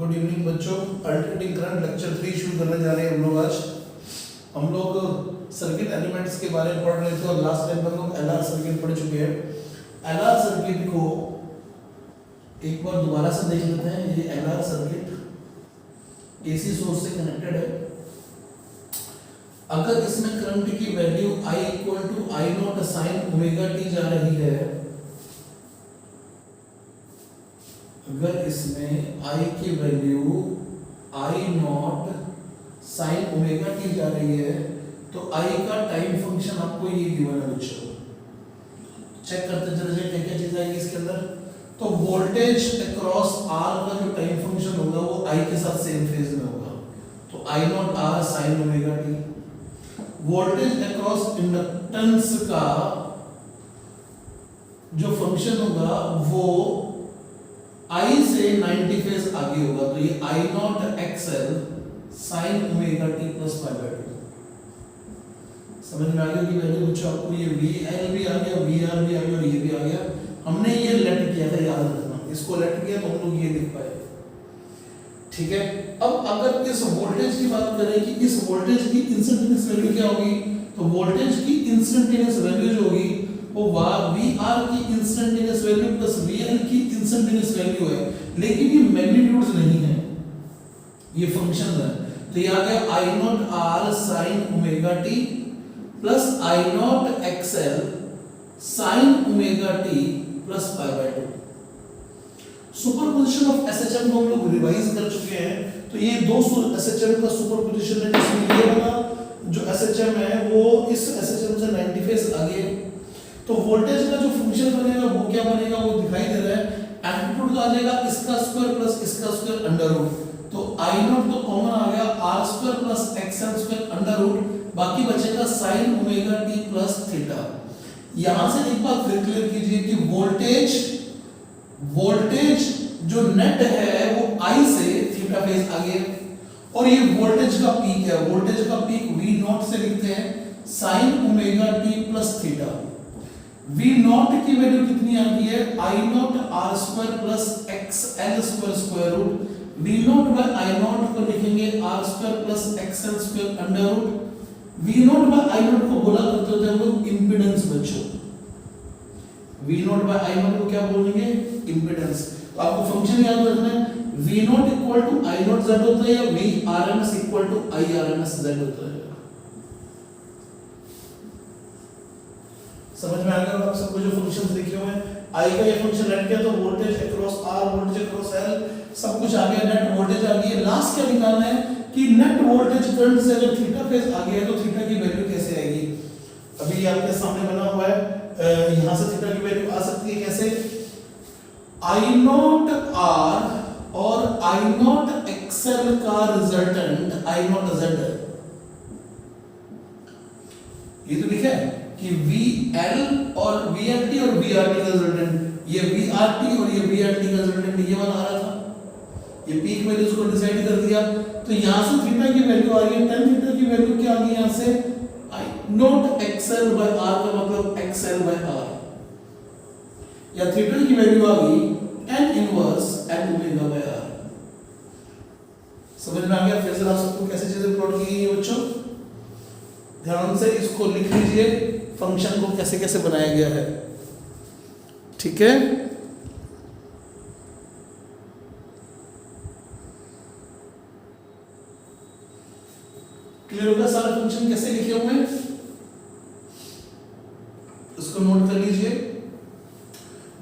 Good evening बच्चों। Alternating current lecture 3 शुरू करने जा रहे हैं हम लोग। आज हम लोग सर्किट एलिमेंट्स के बारे में पढ़ रहे थे और लास्ट टाइम हम लोग एलआर सर्किट पढ़ चुके हैं। एलआर सर्किट को एक बार दोबारा से देख लेते हैं। ये एलआर सर्किट एसी सोर्स से कनेक्टेड है। अगर इसमें करंट की value I = I0 sin omega t जा रही है, अगर इसमें I की value I0 sin omega t जा रही है तो I का टाइम फंक्शन आपको ये गिवन है बच्चों। चेक करते चले क्या क्या चीज आएगी इसके अंदर। तो वोल्टेज अक्रॉस R का जो टाइम फंक्शन होगा वो I के साथ सेम फेज में होगा, तो I0 R sin omega t। Voltage across inductance का जो फंक्शन होगा वो I से 90 फेज आगे होगा, तो ये I0 XL sin omega t plus pi. समझ में आ गया कि वैल्यू बच्चों आपको ये VL भी आ गया, VR भी आ गया और ये भी आ गया। हमने ये लेट किया था, याद रखना, इसको लेट किया तो हम लोग ये लिख पाए। ठीक है। अब अगर इस वोल्टेज की बात करें कि इस वोल्टेज की इंस्टेंटेनियस वैल्यू क्या होगी, तो वोल्टेज की इंस्टेंटेनियस वैल्यू जो होगी वो VR की इंस्टेंटेनियस वैल्यू प्लस VL की इंस्टेंटेनियस वैल्यू है, लेकिन ये मैग्नीट्यूड्स नहीं है, ये फंक्शन है। तो ये आ गया I0 R sin omega t plus I0 XL sin omega t plus pi. Superposition of SHM को हम लोग रिवाइज कर चुके हैं। तो ये दो SHM का सुपरपोजिशन है, जिसमें ये वाला जो SHM है वो इस SHM से 90 फेज आगे। तो वोल्टेज का जो फंक्शन बनेगा वो क्या बनेगा, वो दिखाई दे रहा है। एम्पलीट्यूड आ जाएगा इसका स्क्वायर प्लस इसका स्क्वायर अंडर रूट, तो I0 तो कॉमन आ गया, R square plus XL square under root, बाकी बचेगा sin omega t plus theta. यहां से एक बात फिर क्लियर कीजिए कि वोल्टेज जो नेट है वो I से थीटा फेज आगे, और ये वोल्टेज का पीक है। वोल्टेज का पीक V0 से लिखते हैं sin omega t plus theta. V0 की वैल्यू कितनी आती है, I0 R square plus XL square square root. V0 by I0 को लिखेंगे R square plus XL square under root. V0 by I0 को बोला करते थे हम लोग इंपेडेंस बच्चों। V0 by I0 को क्या बोलेंगे, इंपेडेंस। तो आपको फंक्शन याद रखना है, V0 = I0 Z होता है या Vrms = Irms Z होता है। समझ में आ गया आप सबको जो फंक्शंस लिखे हुए हैं। I का ये फंक्शन लेट किया तो voltage across R, voltage across L, सब कुछ आ गया, नेट वोल्टेज आ गई। लास्ट क्या निकालना है कि नेट वोल्टेज करंट से अगर थीटा फेज आ गया है तो थीटा की वैल्यू कैसे आएगी। अभी ये आपके सामने बना हुआ है, यहां से थीटा की वैल्यू आ सकती है कैसे, I0 R और I0 XL का रिजल्टेंट I0 Z है। ये तो लिखा है कि VL और VLT और VRT का रिजल्टेंट, ये VRT और ये VLT का रिजल्टेंट ये वाला आ रहा था। ये पीक वैल्यूज को डिसाइड कर दिया, तो यहां से थीटा की वैल्यू आ रही है, tan थीटा की वैल्यू क्या आ गई यहां से, I0 XL by R का मतलब XL by R, या थीटा की वैल्यू आ गई tan inverse n omega by R। समझ में आ गया। फिर से आप सबको कैसे चीजें प्लॉट की गई है बच्चों, ध्यान से इसको लिख लीजिए, फंक्शन को कैसे कैसे बनाया गया है। ठीक है। क्लियर होगा सारा फंक्शन कैसे लिखे हुए हैं, इसको नोट कर लीजिए।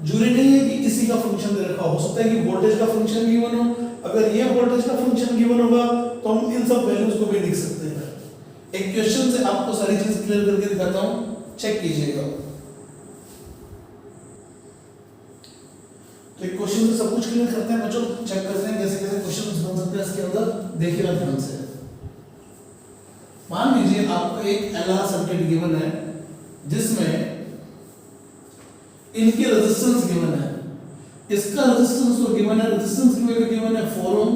जरूरी नहीं है कि इसी का फंक्शन दे रखा हो सकता है कि वोल्टेज का फंक्शन गिवन हो। अगर ये वोल्टेज का फंक्शन गिवन होगा तो हम इन सब वैल्यूज को भी लिख सकते हैं। एक क्वेश्चन से आपको सारी चीज क्लियर करके दिखाता हूं, चेक कीजिएगा। तो एक क्वेश्चन से सब कुछ क्लियर करते हैं बच्चों, चेक करते हैं कैसे कैसे क्वेश्चंस बन सकते हैं इसके अंदर। देखिएगा ध्यान से। मान लीजिए आपको एक एलआर सर्किट गिवन है जिसमें इनके रेजिस्टेंस गिवन है, इसका रेजिस्टेंस जो गिवन है, रेजिस्टेंस की वैल्यू गिवन है 4 ओम,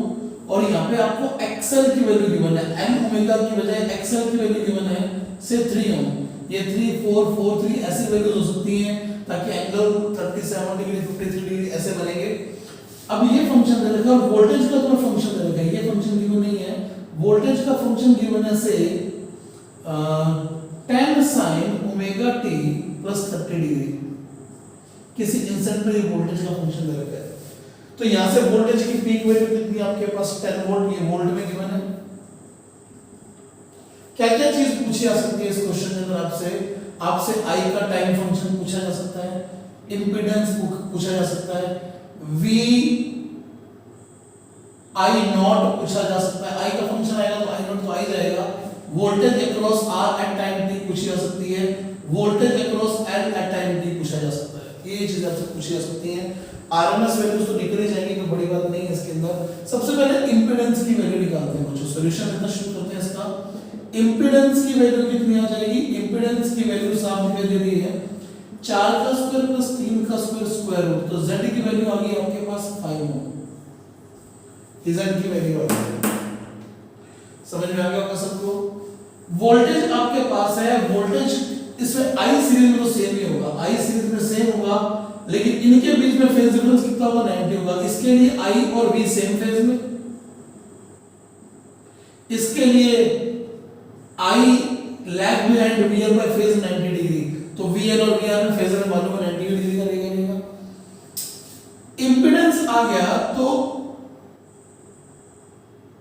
और यहाँ पे आपको XL की वैल्यू गिवन है, n ओमेगा की बजाय XL की वैल्यू गिवन है से 3 ओम। ये 3 4 4 3 ऐसी वैल्यूज हो सकती हैं ताकि एंगल 37 डिग्री 53 डिग्री ऐसे बनेंगे। अब ये फंक्शन दे रखा है और वोल्टेज का तुम्हें फंक्शन दे रखा है, ये फंक्शन गिवन नहीं है, वोल्टेज का फंक्शन गिवन है से tan sin omega t plus 30 degree, किसी इंस्टेंट पे वोल्टेज का फंक्शन दे रखा है। तो यहां से वोल्टेज की पीक वैल्यू कितनी आपके पास 10 वोल्ट, ये वोल्ट में गिवन है। क्या क्या चीज पूछी जा सकती है इस क्वेश्चन के अंदर आपसे, आपसे I का टाइम फंक्शन पूछा जा सकता है, इंपेडेंस पूछा जा सकता है, V I नॉट पूछा जा सकता है, I का फंक्शन आएगा तो I नॉट तो आ ही जाएगा, voltage across R at time t पूछी जा सकती है, voltage across L at time t पूछा जा सकता है, ये चीजें आपसे पूछी जा सकती हैं। आरएमएस वैल्यूज तो निकल ही जाएंगी, कोई बड़ी बात नहीं है इसके अंदर। सबसे पहले इंपेडेंस की वैल्यू निकालते हैं बच्चों, सॉल्यूशन इतना शुरू करते हैं इसका। इंपेडेंस की वैल्यू कितनी आ जाएगी, इंपेडेंस की वैल्यू सामने दे दी है 4 का स्क्वायर प्लस 3 का स्क्वायर स्क्वायर रूट, तो z की वैल्यू आ गई आपके पास 5 ओम, z की वैल्यू आ गई, समझ में आ गया होगा सबको। वोल्टेज आपके पास है, वोल्टेज इसमें I सीरीज में तो सेम ही होगा, I सीरीज में सेम होगा, लेकिन इनके बीच में फेज डिफरेंस कितना होगा 90 होगा। इसके लिए I और V सेम फेज में, इसके लिए I lag behind VL bye phase 90 degree, तो VL और VR में फेजर में मालूम है 90 डिग्री का रहेगा। इंपेडेंस आ गया तो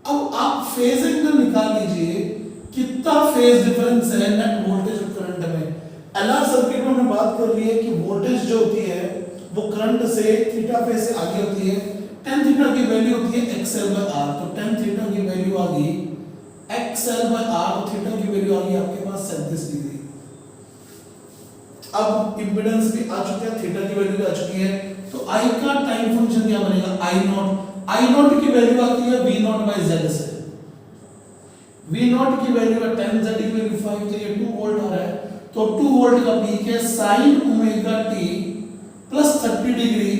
अब आप फेज एंगल निकाल लीजिए, कितना फेज डिफरेंस है नेट वोल्टेज और करंट में। एलआर सर्किट में हमने बात कर ली है कि वोल्टेज जो होती है वो करंट से थीटा फेज से आगे होती है, tan थीटा की वैल्यू होती है xl/r, तो tan थीटा की वैल्यू आ गई xl/r, तो थीटा की वैल्यू आ गई आपके पास 37 डिग्री। अब इंपेडेंस भी आ चुका है, थीटा की वैल्यू भी आ चुकी है, तो I का टाइम फंक्शन क्या बनेगा, I नॉट की वैल्यू आती है V0/z से, V0 की वैल्यू है 10, z की वैल्यू 5, तो ये 2 वोल्ट आ रहा है, तो 2 वोल्ट का पीक है sin omega t plus 30 degree.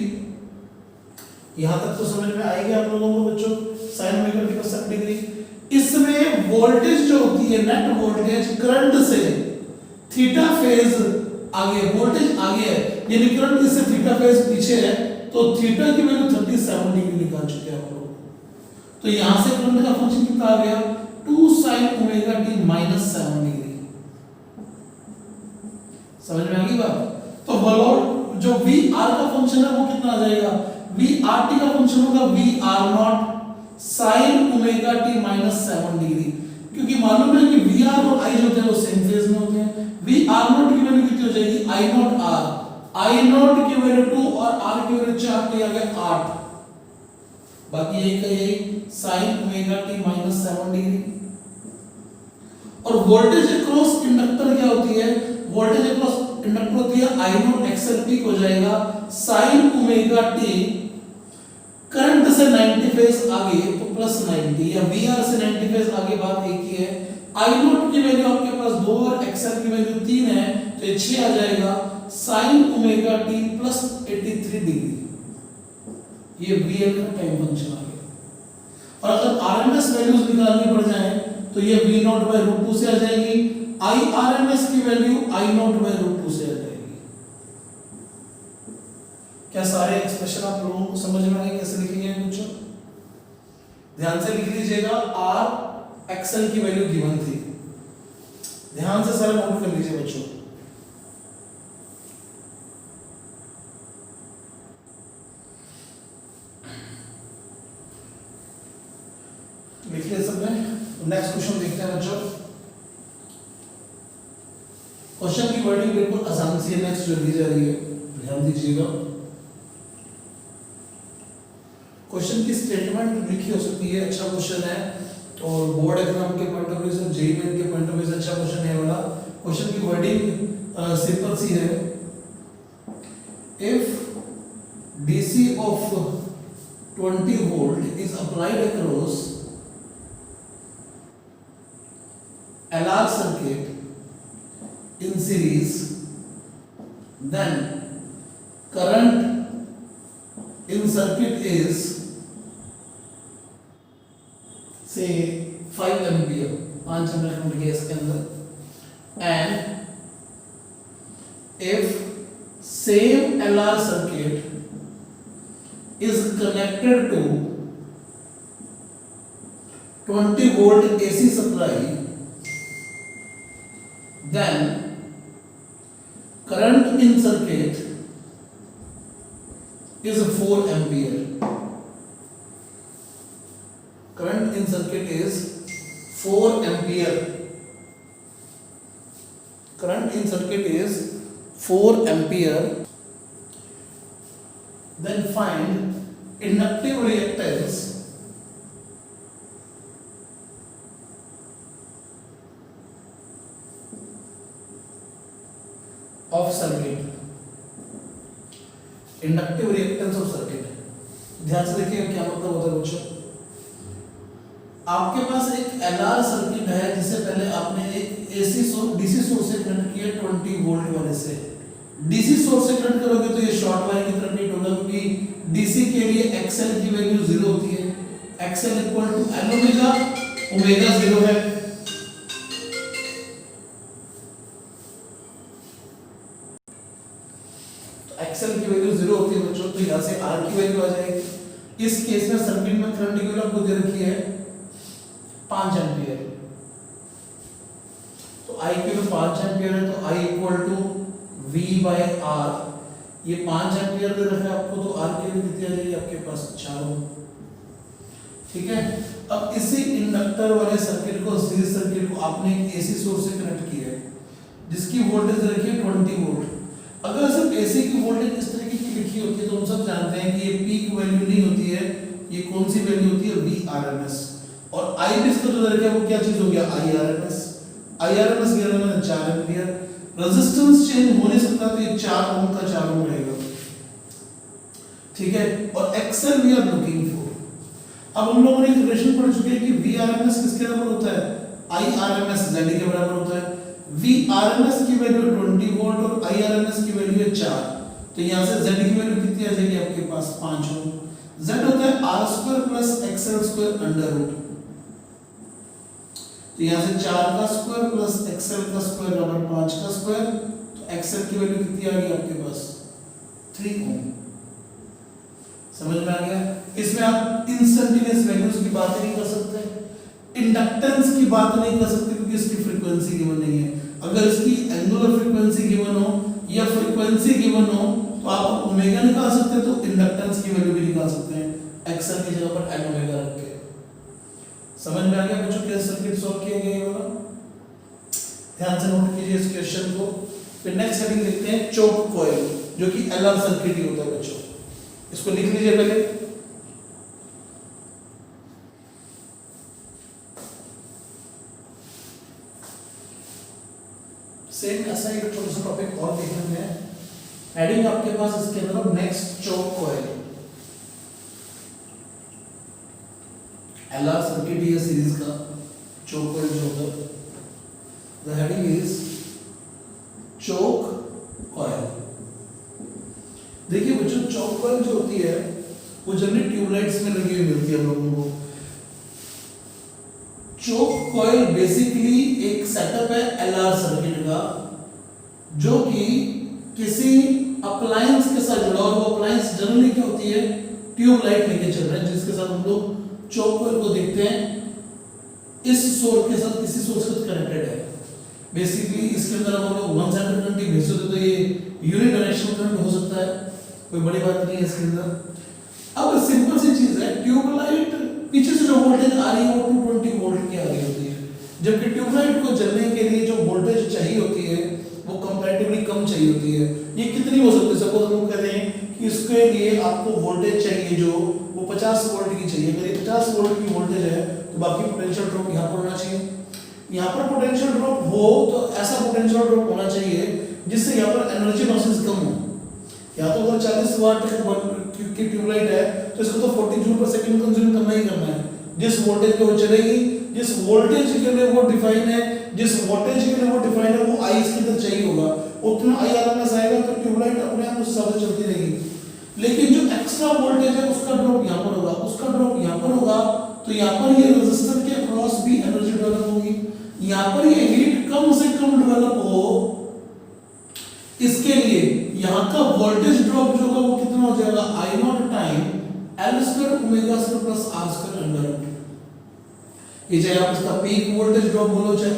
यहां तक तो समझ में आएगा आप लोगों को बच्चों, sin omega t plus 30 degree. इसमें वोल्टेज जो होती है नेट वोल्टेज करंट से थीटा फेज आगे, वोल्टेज आगे है, यानी करंट इससे थीटा फेज पीछे है, तो थीटा की वैल्यू 37 डिग्री निकाल चुके हैं आप लोग। तो यहां से करंट का फंक्शन कितना आ गया 2 sin omega t minus 7 degree. समझ में आ गई बात। तो वोल्ट जो VR का फंक्शन है वो कितना आ जाएगा, VRT का फंक्शन होगा VR0 sin omega t minus 7 degree, क्योंकि मालूम है कि VR और I जो होते हैं वो सेम फेज में होते हैं। VR0 की वैल्यू कितनी हो जाएगी I0R, I0 की वैल्यू 2 और R की वैल्यू 4 के आ गए 8, बाकी यही का यही sin omega t minus 7 degree. और वोल्टेज अक्रॉस इंडक्टर क्या होती है, वोल्टेज अक्रॉस इंडक्टर होती है I0 XL पीक हो जाएगा sin ओमेगा t करंट से 90 फेज आगे तो प्लस 90, या VR से 90 फेज आगे बात एक ही है। I0 की वैल्यू आपके पास 2 और XL की वैल्यू 3 है, तो ये 6 आ जाएगा sin omega t plus 83 degree, ये VL का टाइम फंक्शन आ गया। और अगर RMS वैल्यूज निकालनी पड़ जाए तो ये V0/√2 से आ जाएगी, IRMS की वैल्यू I0/√2 से आ जाएगी। क्या सारे एक्सप्रेशन आप लोगों को समझ में आए कैसे लिखेंगे बच्चों, ध्यान से लिख लीजिएगा। R XL की वैल्यू गिवन थी, ध्यान से सारे नोट कर लीजिए बच्चों। लिख लिया सबने, नेक्स्ट क्वेश्चन देखते हैं बच्चों। क्वेश्चन की वर्डिंग बिल्कुल आसान सी है, नेक्स्ट जो दी जा रही है ध्यान दीजिएगा। क्वेश्चन की स्टेटमेंट लिखी हो सकती है, अच्छा क्वेश्चन है, और बोर्ड एग्जाम के पॉइंट ऑफ व्यू से, जेईई मेन के पॉइंट ऑफ व्यू से अच्छा क्वेश्चन है वाला। क्वेश्चन की वर्डिंग सिंपल सी है, if DC of 20 volt is applied across LR circuit in series, then current in circuit is say 5 ampere, 5 ampere के इसके अंदर, and if same LR circuit is connected to 20 volt AC supply, then current in circuit is 4 ampere. Current in circuit is 4 ampere. Current in circuit is 4 ampere. Then find inductive reactance of circuit. Inductive reactance of circuit, ध्यान से देखिए क्या मतलब होता है बच्चों। आपके पास एक एलआर सर्किट है जिसे पहले आपने एक एसी सोर्स डीसी सोर्स से कनेक्ट किया 20 वोल्ट वाले से। डीसी सोर्स से कनेक्ट करोगे तो ये शॉर्ट वायर की तरफ हीट होगा, क्योंकि डीसी के लिए एक्सएल की वैल्यू 0 होती है। XL equal to L omega, omega 0 है। एक्सएल की वैल्यू 0 होती है बच्चों, तो यहां से आर की वैल्यू आ जाएगी। इस केस में सर्किट में करंट की वैल्यू आपको दे रखी है 5 एम्पीयर। तो आई की वैल्यू 5 एम्पीयर है, तो I equal to V by R। ये 5 एम्पीयर दे रखा है आपको, तो आर की वैल्यू कितनी आ जाएगी आपके पास 4 ओम। ठीक है, अब इसी इंडक्टर वाले सर्किट को, सीरीज सर्किट को आपने एक एसी सोर्स से कनेक्ट किया है जिसकी वोल्टेज रखी है 20 वोल्ट। अगर सिर्फ एसी की वोल्टेज इस तरीके की लिखी होती है तो हम सब जानते हैं कि ये पीक वैल्यू नहीं होती है, ये कौन सी वैल्यू होती है, VRMS। और आई भी इसका जो रखा है वो क्या चीज हो गया, IRMS। IRMS गिरा मैंने 4 एम्पीयर। रेजिस्टेंस चेंज हो नहीं सकता, तो ये 4 ओम का 4 ओम रहेगा। ठीक है, और XL we are looking for. अब हम लोगों ने एक रिलेशन पढ़ चुके हैं कि VRMS किसके बराबर होता है, IRMS ZD के बराबर होता है। VRMS की वैल्यू 20 वोल्ट और IRMS की वैल्यू है 4, तो यहां से Z की वैल्यू कितनी आ जाएगी आपके पास 5 ओम। Z होता है R² plus XL² under root, तो यहां से 4 का स्क्वायर प्लस XL का स्क्वायर बराबर 5 का स्क्वायर, तो XL की वैल्यू कितनी आ गई आपके पास 3 ओम। समझ में आ गया। इसमें आप इंस्टेंटेनियस वैल्यूज की बात नहीं कर सकते, इंडक्टेंस की बात नहीं कर सकते, क्योंकि इसकी फ्रीक्वेंसी गिवन नहीं है। अगर इसकी एंगुलर फ्रीक्वेंसी गिवन हो या फ्रीक्वेंसी गिवन हो तो आप ओमेगा निकाल सकते हैं, तो इंडक्टेंस की वैल्यू भी निकाल सकते हैं एक्सएल की जगह पर एन ओमेगा रख के। समझ में आ गया बच्चों कैसे सर्किट सॉल्व किया गया ये वाला। ध्यान से नोट कीजिए इस क्वेश्चन को। फिर नेक्स्ट हेडिंग लिखते हैं चोक कॉइल, जो कि एलआर सर्किट ही होता है बच्चों। इसको लिख लीजिए पहले। सेम ऐसा एक छोटा सा टॉपिक और देखने में हेडिंग आपके पास इसके अंदर next choke coil. LR circuit ये सीरीज का चोक कॉइल जो होता है, the heading is choke coil. देखिए बच्चों, चोक कॉइल जो होती है वो जनरली ट्यूबलाइट्स में लगी हुई मिलती है हम लोगों को। चोक कॉइल बेसिकली एक सेटअप है एलआर सर्किट का, जो कि किसी अप्लायंस के साथ जुड़ा, और वो अप्लायंस जनरली क्या होती है, ट्यूबलाइट लेके चल रहे हैं, जिसके साथ हम लोग चोक कॉइल को देखते हैं इस सोर्स के साथ, किसी सोर्स के साथ कनेक्टेड है। बेसिकली इसके अंदर हम लोग वन साइड करंट ही भेज देते, तो ये यूनिडायरेक्शनल करंट हो सकता है, कोई बड़ी बात नहीं है इसके अंदर। अब सिंपल सी चीज है, ट्यूबलाइट पीछे से जो वोल्टेज आ रही है वो 220 वोल्ट की आ रही होती है, जबकि ट्यूबलाइट को जलने के लिए जो वोल्टेज चाहिए होती है वो कंपैरेटिवली कम चाहिए होती है। ये कितनी हो सकती है, सपोज हम कहते हैं कि इसके लिए आपको वोल्टेज चाहिए जो वो 50 वोल्ट की चाहिए। अगर ये 50 वोल्ट की वोल्टेज है तो बाकी पोटेंशियल ड्रॉप यहाँ पर होना चाहिए। यहाँ पर पोटेंशियल ड्रॉप हो तो ऐसा पोटेंशियल ड्रॉप होना चाहिए जिससे यहाँ पर एनर्जी लॉसेस कम हो। या तो अगर 40 वाट की ट्यूबलाइट है तो इसको तो 40 जूल पर सेकंड कंज्यूम करना ही करना है। जिस वोल्टेज पे वो चलेगी, जिस वोल्टेज के लिए वो डिफाइन है, जिस वोल्टेज के लिए वो डिफाइन है, वो आई इसके अंदर चाहिए होगा, उतना आई आरएमएस आएगा तो ट्यूबलाइट अपने आप उस हिसाब से चलती रहेगी। लेकिन जो एक्स्ट्रा वोल्टेज है उसका ड्रॉप यहाँ पर होगा, उसका ड्रॉप यहाँ पर होगा, तो यहाँ पर ये रेजिस्टर के अक्रॉस भी एनर्जी डेवलप होगी। यहाँ पर ये हीट कम से कम डेवलप हो, इसके लिए यहाँ का वोल्टेज ड्रॉप जो होगा वो कितना हो जाएगा, I naught time L square omega square plus R square under root. ये चाहे आप इसका पीक वोल्टेज ड्रॉप बोलो चाहे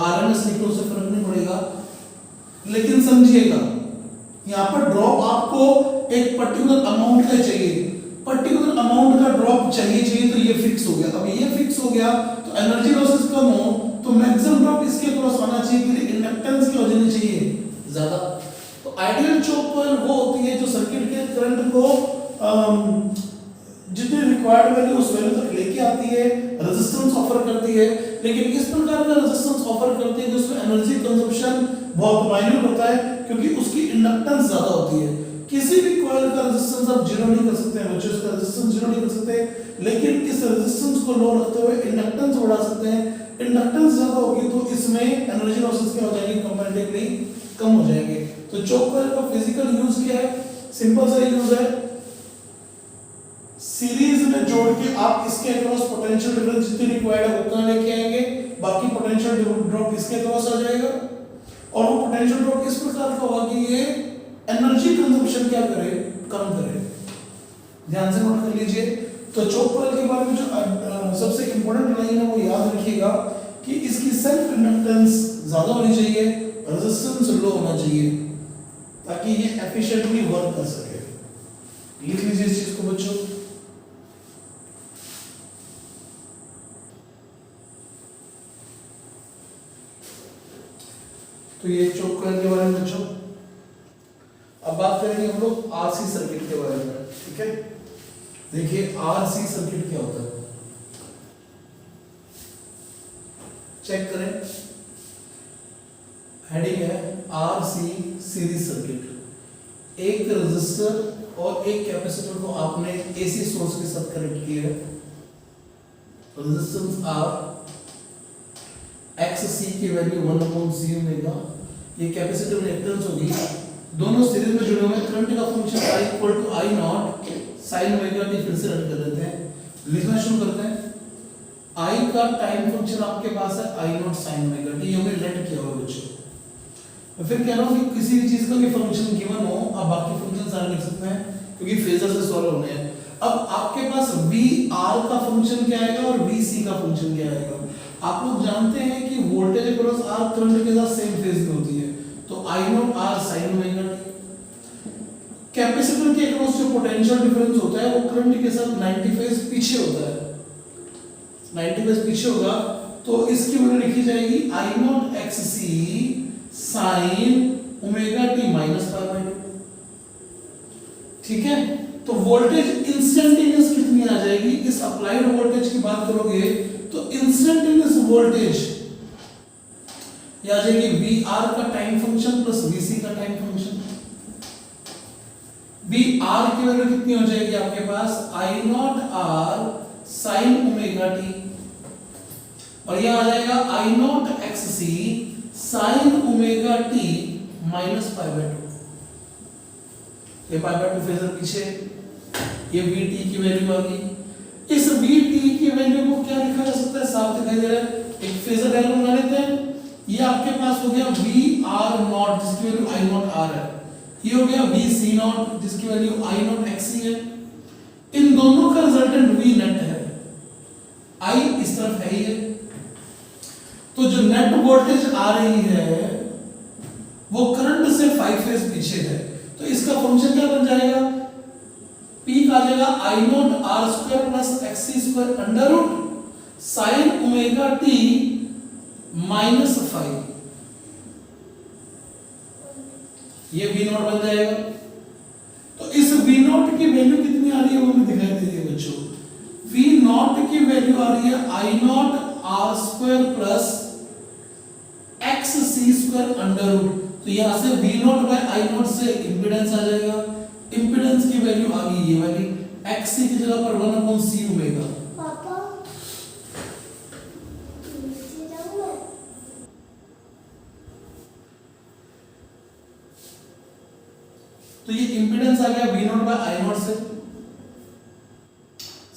आरएमएस लिखो, उससे फर्क नहीं पड़ेगा, लेकिन समझिएगा यहाँ पर ड्रॉप आपको एक पर्टिकुलर अमाउंट का चाहिए, पर्टिकुलर अमाउंट का ड्रॉप चाहिए तो ये फिक्स हो गया। अब ये फिक्स हो गया तो एनर्जी लॉसेस कम हो तो मैक्सिमम ड्रॉप इसके क्रॉस आना चाहिए, कि इंडक्टेंस क्या हो जानी चाहिए ज्यादा। तो आइडियल चोक कॉइल वो होती है जो सर्किट के करंट को जितनी रिक्वायर्ड वैल्यू उस वैल्यू तक लेके आती है, रेजिस्टेंस ऑफर करती है, लेकिन इस प्रकार का रेजिस्टेंस ऑफर करती है कि उसमें एनर्जी कंजम्पशन बहुत माइन्यूट होता है, क्योंकि उसकी इंडक्टेंस ज्यादा होती है। किसी भी कॉइल का रेजिस्टेंस आप जीरो नहीं कर सकते हैं बच्चों, इसका रेजिस्टेंस जीरो नहीं कर सकते, लेकिन इस रेजिस्टेंस को लो रखते हुए इंडक्टेंस बढ़ा सकते हैं। इंडक्टेंस ज्यादा होगी तो इसमें एनर्जी लॉसेस क्या हो जाएंगे, कंपैरेटिवली कम हो जाएंगे। तो चोक कॉइल का फिजिकल यूज क्या है, सिंपल सा यूज है, सीरीज में जोड़ के आप इसके अक्रॉस पोटेंशियल डिफरेंस जितनी रिक्वायर्ड है उतना लेके आएंगे, बाकी पोटेंशियल ड्रॉप इसके अक्रॉस आ जाएगा। और वो पोटेंशियल ड्रॉप इस प्रकार का होगा कि ये एनर्जी कंजम्पशन क्या करे, कम करे। ध्यान से नोट कर लीजिए। तो चोक कॉइल के बारे में जो सबसे इंपॉर्टेंट लाइन है वो याद रखिएगा कि इसकी सेल्फ इंडक्टेंस ज्यादा होनी चाहिए, रेजिस्टेंस लो होना चाहिए, ताकि ये एफिशिएंटली वर्क कर सके। लिख लीजिए इस चीज को बच्चों। तो ये चोक कॉइल के बारे में बच्चों। अब बात करेंगे हम लोग आरसी सर्किट के बारे में, ठीक है। देखिए आरसी सर्किट क्या होता है, चेक करें। हेडिंग है आरसी सीरीज सर्किट। एक रेजिस्टर और एक कैपेसिटर को आपने एसी सोर्स के साथ कनेक्ट किया है। रेजिस्टेंस आर, XC की वैल्यू 1/C ओमेगा, ये कैपेसिटर रिएक्टेंस होगी, दोनों सीरीज में जुड़े हुए हैं। करंट का function I = I not sin omega t, फिर से रन कर देते हैं, लिखना शुरू करते हैं। I का टाइम फंक्शन आपके पास है I not sin omega t, ये हमने लेट किया हुआ बच्चों। मैं फिर कह रहा हूं कि किसी भी चीज का भी फंक्शन गिवन हो आप बाकी फंक्शन सारे लिख सकते हैं, क्योंकि फेजर से सॉल्व होने हैं। अब आपके पास VR का फंक्शन क्या आएगा और VC का फंक्शन क्या आएगा। आप लोग जानते हैं कि वोल्टेज अक्रॉस R करंट के साथ सेम फेज में होती है, तो I nought R sin omega t। Capacitor के अक्रॉस जो पोटेंशियल डिफरेंस होता है वो करंट के साथ 90 फेज पीछे होता है, 90 फेज पीछे होगा, तो इसकी वैल्यू लिखी जाएगी I nought XC sin omega t -π/2। ठीक है। तो वोल्टेज इंस्टेंटेनियस कितनी आ जाएगी, इस अप्लाइड वोल्टेज की बात करोगे तो इंस्टेंटेनियस वोल्टेज ये आ जाएगी VR का टाइम फंक्शन प्लस VC का टाइम फंक्शन। VR की वैल्यू कितनी हो जाएगी आपके पास, I nought R sin omega t, और ये आ जाएगा I nought XC sin omega t -π/2। ये π/2 फेजर पीछे, ये VT की वैल्यू आ गई। इस VT की वैल्यू को क्या लिखा जा सकता है, साफ दिखाई दे रहा है, एक फेजर डायग्राम बना लेते हैं। ये आपके पास हो गया VR नॉट जिसकी वैल्यू I नॉट R है, ये हो गया VC नॉट जिसकी वैल्यू I नॉट XC है। इन दोनों का रिजल्टेंट V नेट है, I इस तरफ है ही है, तो जो नेट वोल्टेज आ रही है वो करंट से 5 फेज पीछे है, तो इसका फंक्शन क्या बन जाएगा, पीक आ जाएगा I nought R square plus XC square under root sin omega t -5, ये V नॉट बन जाएगा। तो इस V नॉट की वैल्यू कितनी आ रही है वो हमें दिखाई दे रही है बच्चों। V नॉट की वैल्यू आ रही है I nought R square plus XC square under root, तो यहां से V nought by I nought से इंपेडेंस आ जाएगा, इंपेडेंस की वैल्यू आ गई ये वाली, XC की जगह पर 1/C ओमेगा। पापा तो ये इंपेडेंस आ गया V nought by I nought से,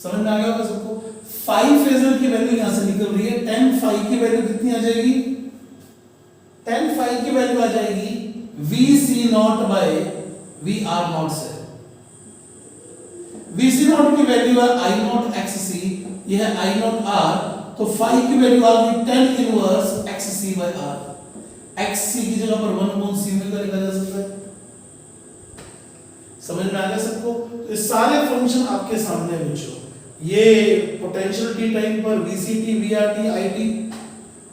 समझ में आ गया होगा सबको। 5 फेजर की वैल्यू यहां से निकल रही है, 10 5 की वैल्यू कितनी आ जाएगी, 10 5 की वैल्यू आ जाएगी VC nought by VR nought से। VC नॉट की वैल्यू है I नॉट XC, ये है I नॉट R, तो phi की वैल्यू आ गई 10 inverse XC by R। XC की जगह पर 1/c में लिखा जा सकता है। समझ में आ गया सबको? तो ये सारे फंक्शन आपके सामने है बच्चों। ये पोटेंशियल t टाइम पर VCT, VRT, IT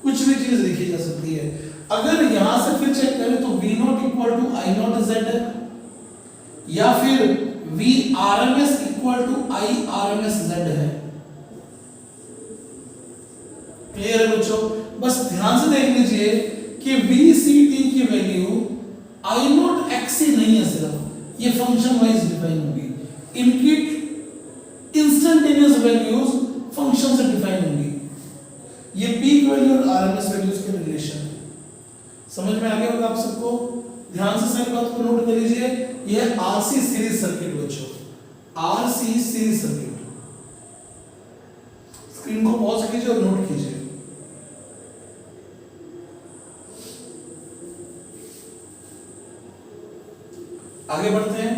कुछ भी चीज लिखी जा सकती है। अगर यहां से फिर चेक करें तो V nought equal to I nought Z है, या फिर V RMS equal to I RMS Z है। क्लियर है बच्चों? बस ध्यान से देख लीजिए कि VCT की वैल्यू I नॉट XC नहीं है, सिर्फ ये फंक्शन वाइज डिफाइन होगी। इनकी इंस्टेंटेनियस वैल्यूज फंक्शन से डिफाइन होंगी। ये पीक वैल्यू और आरएमएस वैल्यूज के रिलेशन है। समझ में आ गया होगा आप सबको? ध्यान से सारी बात को नोट कर लीजिए। ये है आरसी सीरीज सर्किट बच्चों, आरसी सीरीज सर्किट। स्क्रीन को पॉज कीजिए और नोट कीजिए। आगे बढ़ते हैं।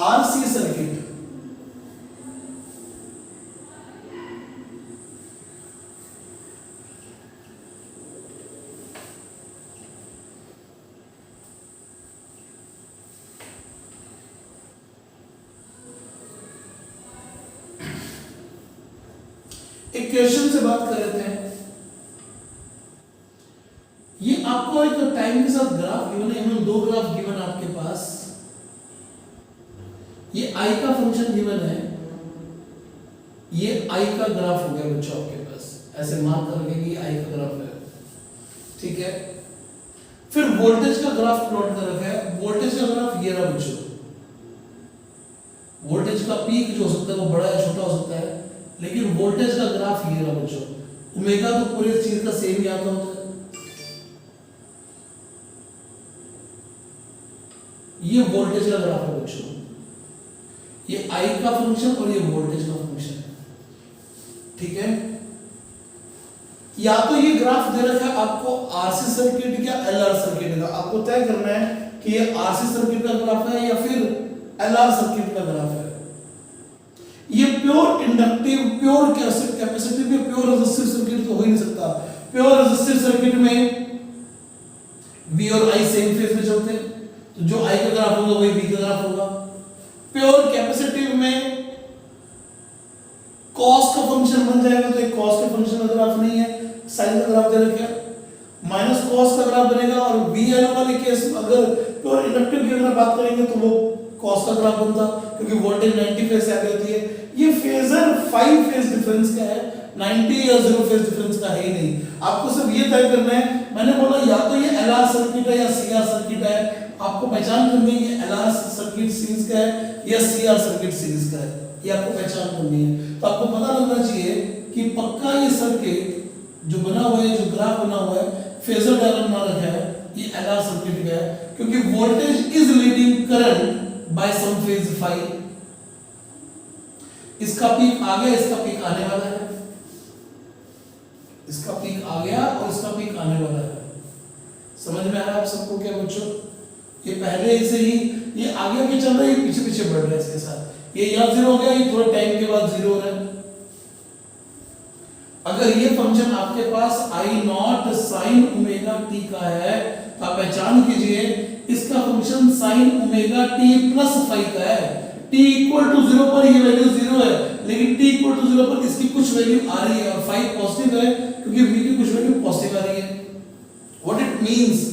आरसी सर्किट एक क्वेश्चन से बात कर लेते हैं। ये आपको एक टाइम के साथ ग्राफ गिवन है, इन्होंने दो ग्राफ गिवन आपके पास। ये I का फंक्शन गिवन है, ये I का ग्राफ हो गया बच्चों आपके पास। ऐसे मार्क करके कि I का ग्राफ है, ठीक है। फिर वोल्टेज का ग्राफ प्लॉट कर रखा है। वोल्टेज का ग्राफ ये रहा बच्चों। वोल्टेज का पीक जो हो सकता है वो बड़ा या छोटा हो सकता है, लेकिन वोल्टेज का ग्राफ ये रहा बच्चों। ओमेगा तो पूरे चीज का सेम ही आता होता है। ये वोल्टेज का ग्राफ है बच्चों। ये I का फंक्शन और ये वोल्टेज का फंक्शन है, ठीक है। या तो ये ग्राफ दे रखा है आपको आरसी सर्किट या एलआर सर्किट का, आपको तय करना है कि ये आरसी सर्किट का ग्राफ है या फिर एलआर सर्किट का ग्राफ है। ये प्योर इंडक्टिव, प्योर कैपेसिटिव या प्योर रेजिस्टिव सर्किट तो हो ही नहीं सकता। प्योर रेजिस्टिव सर्किट में V और I सेम फेज में चलते हैं, तो जो I का ग्राफ होगा वही V का ग्राफ होगा। प्योर कैपेसिटिव में कॉस का फंक्शन बन जाएगा, तो एक कॉस का फंक्शन का ग्राफ नहीं है, साइन का ग्राफ दे रखा है, माइनस कॉस का ग्राफ बनेगा। और VL वाले केस में अगर प्योर इंडक्टिव की अगर बात करेंगे तो वो कॉस का ग्राफ बनता, क्योंकि वोल्टेज 90 फेज से आगे होती है। ये फेजर 5 फेज डिफरेंस का है, 90 या 0 फेज डिफरेंस का है ही नहीं। आपको सिर्फ ये तय करना है, मैंने बोला या तो ये एलआर सर्किट है या सीआर सर्किट है। आपको पहचान करनी है ये एलआर सर्किट सीरीज का है या सीआर सर्किट सीरीज का है, ये आपको पहचान करनी है। तो आपको पता लगना चाहिए कि पक्का ये सर्किट जो बना हुआ है, जो ग्राफ बना हुआ है, फेजर डायग्राम बना रखा है, ये एलआर सर्किट का है, क्योंकि voltage is leading current by some phase phi. इसका पीक आ गया, इसका पीक आने वाला है, इसका पीक आ गया और इसका पीक आने वाला है। समझ में आ रहा है आप सबको क्या बच्चों? ये पहले से ही ये आगे आगे चल रहा है, पीछे पीछे बढ़ रहा है इसके साथ। ये यहाँ 0 हो गया, ये थोड़े टाइम के बाद 0 हो रहा है। अगर ये फंक्शन आपके पास I nought sine omega t का है, तो आप पहचान कीजिए इसका function sine omega t plus phi का है। t इक्वल टू 0 पर ये वैल्यू 0 है, लेकिन t इक्वल टू 0 पर इसकी कुछ वैल्यू आ रही है और फाई पॉजिटिव है, क्योंकि v की कुछ वैल्यू पॉजिटिव आ रही है। व्हाट इट मींस,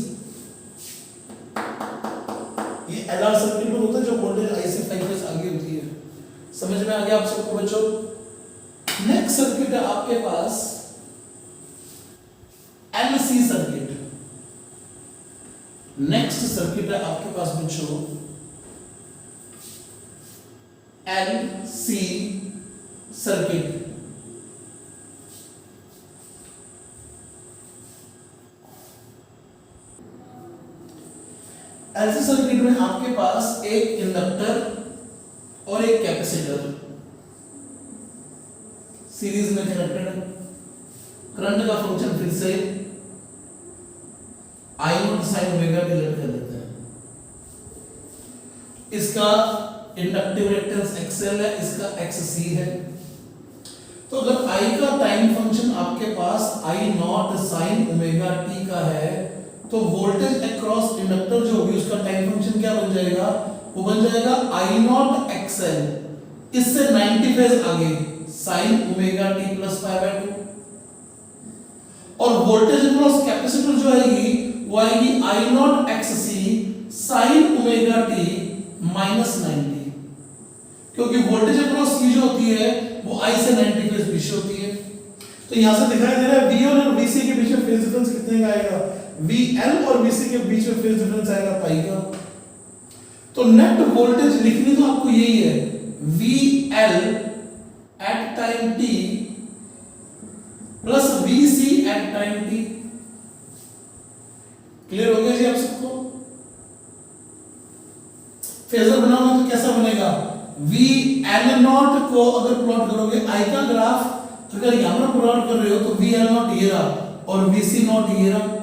ये एलआर सर्किट में होता है जो वोल्टेज I से 5 फेज आगे होती है। समझ में आ गया आप सबको बच्चों? नेक्स्ट सर्किट है आपके पास LC सर्किट। नेक्स्ट सर्किट है आपके पास बच्चों LC सर्किट। LC सर्किट में आपके पास एक इंडक्टर और एक कैपेसिटर सीरीज में कनेक्टेड है। करंट का फंक्शन फिर से I nought sine omega delete कर देते हैं। इसका इंडक्टिव रिएक्टेंस XL है, इसका XC है। तो अगर I का टाइम फंक्शन आपके पास I nought sine omega t का है, तो वोल्टेज अक्रॉस इंडक्टर जो होगी उसका टाइम फंक्शन क्या बन जाएगा, वो बन जाएगा I नॉट XL, इससे 90 फेज आगे sign omega t plus pi by 2, और वोल्टेज अक्रॉस कैपेसिटर जो आएगी वो आएगी I nought XC sign omega t minus 90, क्योंकि वोल्टेज अक्रॉस की जो होती है वो I से 90 फेज पीछे होती है। तो यहां से दिखाई दे रहा है V1 और VC के बीच में फेज डिफरेंस कितने का आएगा, VL और VC के बीच में फेज डिफरेंस आएगा पाई का। तो नेट वोल्टेज लिखनी तो आपको यही है, VL at time t plus VC at time t। Clear हो गया जी आप सबको? फेजर बनाओगे तो कैसा बनेगा, VL नॉट को अगर प्लॉट करोगे, I का ग्राफ अगर यहां पर प्लॉट कर रहे हो तो VL नॉट ये रहा और VC नॉट ये रहा।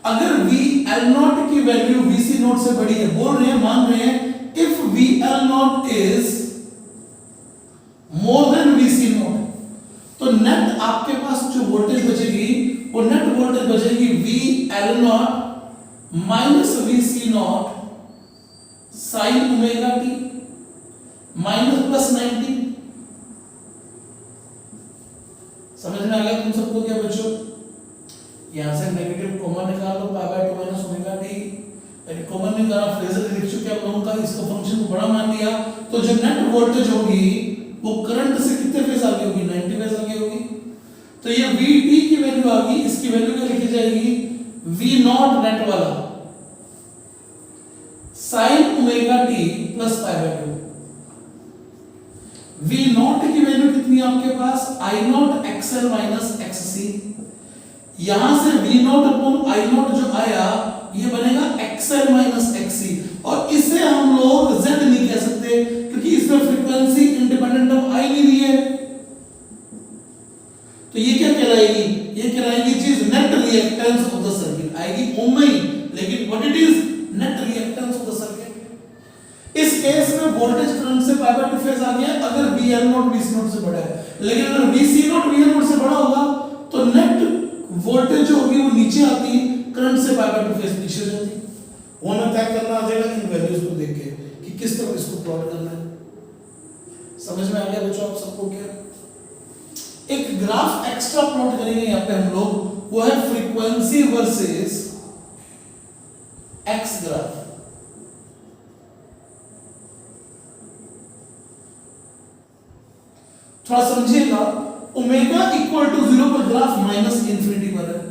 अगर VL नॉट की वैल्यू VC नॉट से बड़ी है, बोल रहे हैं, मान रहे हैं, if VL not is more than VC not, तो नेट आपके पास जो वोल्टेज बचेगी वो नेट वोल्टेज बचेगी VL not minus VC not sine omega t minus plus 90। समझ में आ गया तुम सबको क्या बच्चों? यहां से नेगेटिव कॉमन निकाल लो, pi by 2 minus omega t, यानी कॉमन निकाला, फेजर लिख चुके हम लोगों का, इसको फंक्शन को बड़ा मान लिया, तो जो नेट वोल्टेज होगी वो करंट से कितने फेज आगे होगी, 90 फेज आगे होगी। तो ये VT की वैल्यू आ गई, इसकी वैल्यू क्या लिखी जाएगी, V नॉट नेट वाला sign omega t plus pi by 2। V nought की वैल्यू कितनी है आपके पास, I not XL minus XC। यहां से V not upon I not जो आया ये बनेगा XL माइनस XC, और इसे हम लोग Z नहीं कह सकते क्योंकि इसमें फ्रीक्वेंसी इंडिपेंडेंट ऑफ I नहीं दी है। तो ये क्या कहलाएगी, ये कहलाएगी चीज net reactance of the circuit, आएगी ओम में ही, लेकिन what it is, net reactance of the circuit. इस केस में वोल्टेज करंट से पाई बाय 2 फेज आ गया अगर VL नॉट VC नॉट से बड़ा है, लेकिन अगर VC नॉट VL नॉट से बड़ा होगा तो नेट वोल्टेज जो होगी वो नीचे आती, करंट से पाई बाय 2 फेज पीछे जाती। वो हमें तय करना आ जाएगा इन वैल्यूज को देख के कि किस तरह इसको प्लॉट करना है। समझ में आ गया बच्चों आप सबको? क्या एक ग्राफ एक्स्ट्रा प्लॉट करेंगे यहां पे हम लोग, वो है फ्रीक्वेंसी वर्सेस एक्स ग्राफ। थोड़ा समझिएगा, ओमेगा इक्वल टू 0 पर ग्राफ माइनस इंफिनिटी पर है।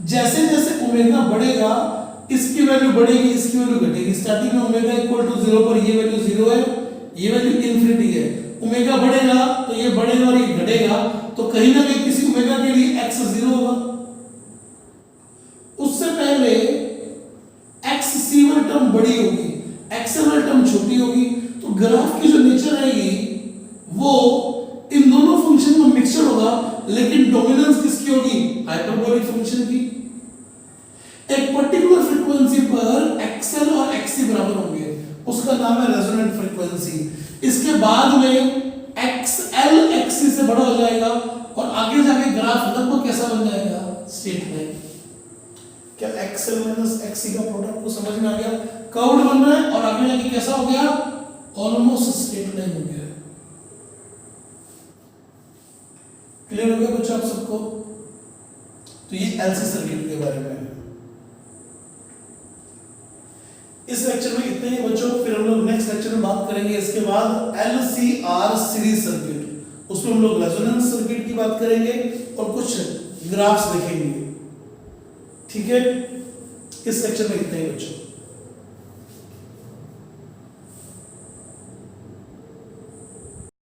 जैसे जैसे ओमेगा बढ़ेगा इसकी वैल्यू बढ़ेगी, इसकी वैल्यू घटेगी। स्टार्टिंग में ओमेगा इक्वल टू 0 पर ये वैल्यू 0 है, ये वैल्यू इंफिनिटी है। ओमेगा बढ़ेगा तो ये बढ़ेगा और ये घटेगा, तो कहीं ना कहीं किसी ओमेगा के लिए x 0 होगा। उससे पहले XC वाली टर्म बड़ी होगी, XL वाली टर्म छोटी होगी, तो ग्राफ की जो नेचर रहेगी वो इन दोनों फंक्शन में मिक्सचर होगा, लेकिन डोमिनेंस किसकी होगी, हाइपरबोलिक फंक्शन की। एक पर्टिकुलर फ्रीक्वेंसी पर XL और XC बराबर होंगे, उसका नाम है रेजोनेंट फ्रीक्वेंसी। इसके बाद में XL XC से बड़ा हो जाएगा और आगे जाके ग्राफ लगभग कैसा बन जाएगा, स्ट्रेट लाइन। क्या XL माइनस XC का प्रोडक्ट को समझ में आ गया? कर्व्ड बन रहा है और आगे जाके कैसा हो गया, ऑलमोस्ट स्ट्रेट लाइन हो गया। क्लियर हो गया बच्चों आप सबको? तो ये एलसी सर्किट के बारे में है। इस लेक्चर में इतने ही बच्चों, फिर हम लोग नेक्स्ट लेक्चर में बात करेंगे इसके बाद LCR सीरीज सर्किट, उसमें हम लोग रेजोनेंस सर्किट की बात करेंगे और कुछ ग्राफ्स देखेंगे। ठीक है, इस लेक्चर में इतने ही बच्चों।